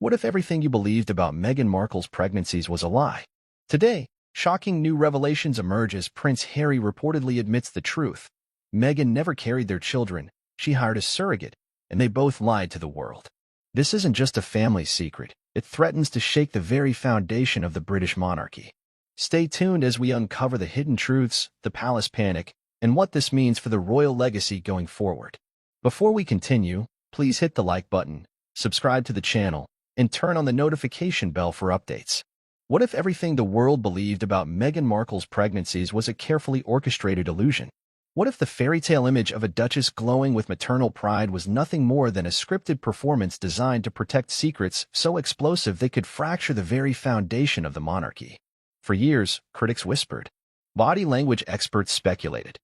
What if everything you believed about Meghan Markle's pregnancies was a lie? Today, shocking new revelations emerge as Prince Harry reportedly admits the truth. Meghan never carried their children, she hired a surrogate, and they both lied to the world. This isn't just a family secret, it threatens to shake the very foundation of the British monarchy. Stay tuned as we uncover the hidden truths, the palace panic, and what this means for the royal legacy going forward. Before we continue, please hit the like button, subscribe to the channel, and turn on the notification bell for updates. What if everything the world believed about Meghan Markle's pregnancies was a carefully orchestrated illusion? What if the fairy tale image of a duchess glowing with maternal pride was nothing more than a scripted performance designed to protect secrets so explosive they could fracture the very foundation of the monarchy? For years, critics whispered. Body language experts speculated.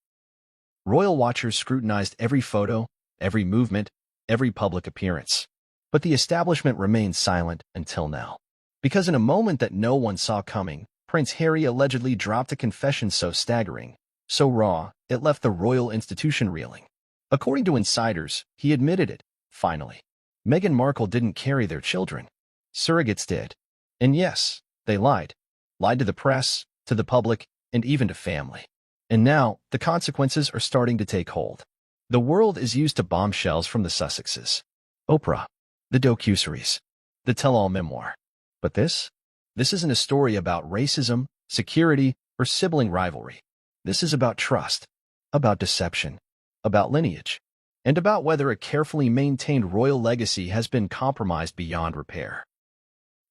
Royal watchers scrutinized every photo, every movement, every public appearance. But the establishment remained silent until now. Because in a moment that no one saw coming, Prince Harry allegedly dropped a confession so staggering, so raw, it left the royal institution reeling. According to insiders, he admitted it, finally. Meghan Markle didn't carry their children. Surrogates did. And yes, they lied. Lied to the press, to the public, and even to family. And now, the consequences are starting to take hold. The world is used to bombshells from the Sussexes, Oprah, the docuseries, the tell-all memoir. But this isn't a story about racism, security, or sibling rivalry. This is about trust, about deception, about lineage, and about whether a carefully maintained royal legacy has been compromised beyond repair.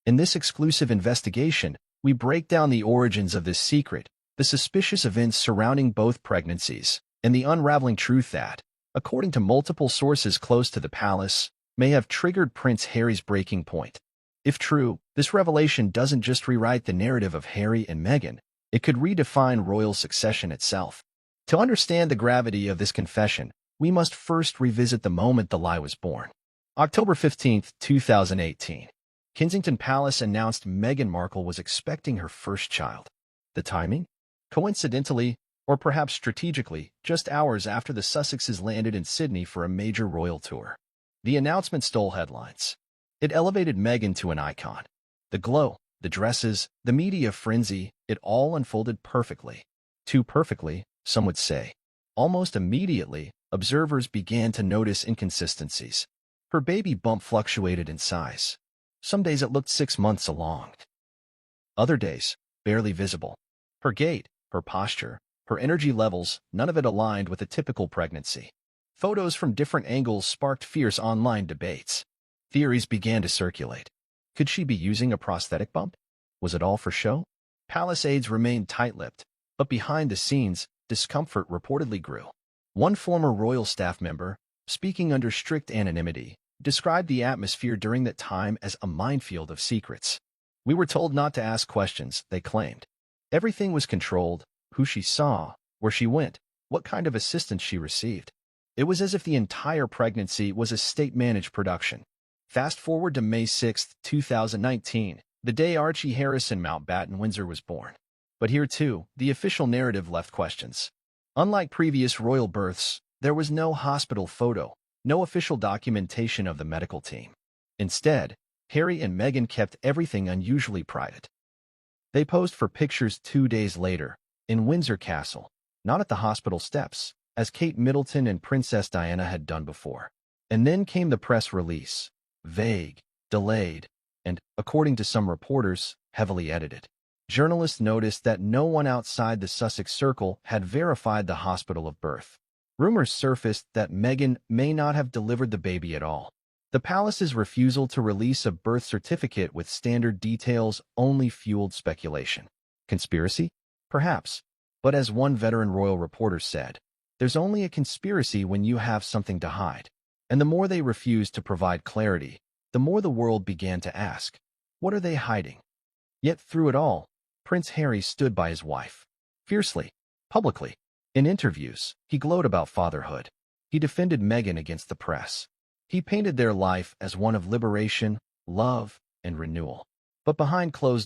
In this exclusive investigation, we break down the origins of this secret, the suspicious events surrounding both pregnancies, and the unraveling truth that, according to multiple sources close to the palace, may have triggered Prince Harry's breaking point. If true, this revelation doesn't just rewrite the narrative of Harry and Meghan, it could redefine royal succession itself. To understand the gravity of this confession, we must first revisit the moment the lie was born. October 15, 2018. Kensington Palace announced Meghan Markle was expecting her first child. The timing? Coincidentally, or perhaps strategically, just hours after the Sussexes landed in Sydney for a major royal tour. The announcement stole headlines. It elevated Meghan to an icon. The glow, the dresses, the media frenzy, it all unfolded perfectly. Too perfectly, some would say. Almost immediately, observers began to notice inconsistencies. Her baby bump fluctuated in size. Some days it looked 6 months along. Other days, barely visible. Her gait, her posture, her energy levels, none of it aligned with a typical pregnancy. Photos from different angles sparked fierce online debates. Theories began to circulate. Could she be using a prosthetic bump? Was it all for show? Palace aides remained tight-lipped, but behind the scenes, discomfort reportedly grew. One former royal staff member, speaking under strict anonymity, described the atmosphere during that time as a minefield of secrets. We were told not to ask questions, they claimed. Everything was controlled, who she saw, where she went, what kind of assistance she received. It was as if the entire pregnancy was a state-managed production. Fast forward to May 6, 2019, the day Archie Harrison Mountbatten Windsor was born. But here too, the official narrative left questions. Unlike previous royal births, there was no hospital photo, no official documentation of the medical team. Instead, Harry and Meghan kept everything unusually private. They posed for pictures 2 days later, in Windsor Castle, not at the hospital steps, as Kate Middleton and Princess Diana had done before. And then came the press release, vague, delayed, and, according to some reporters, heavily edited. Journalists noticed that no one outside the Sussex circle had verified the hospital of birth. Rumors surfaced that Meghan may not have delivered the baby at all. The palace's refusal to release a birth certificate with standard details only fueled speculation. Conspiracy? Perhaps. But as one veteran royal reporter said, there's only a conspiracy when you have something to hide. And the more they refused to provide clarity, the more the world began to ask, what are they hiding? Yet through it all, Prince Harry stood by his wife. Fiercely, publicly. In interviews, he glowed about fatherhood. He defended Meghan against the press. He painted their life as one of liberation, love, and renewal. But behind closed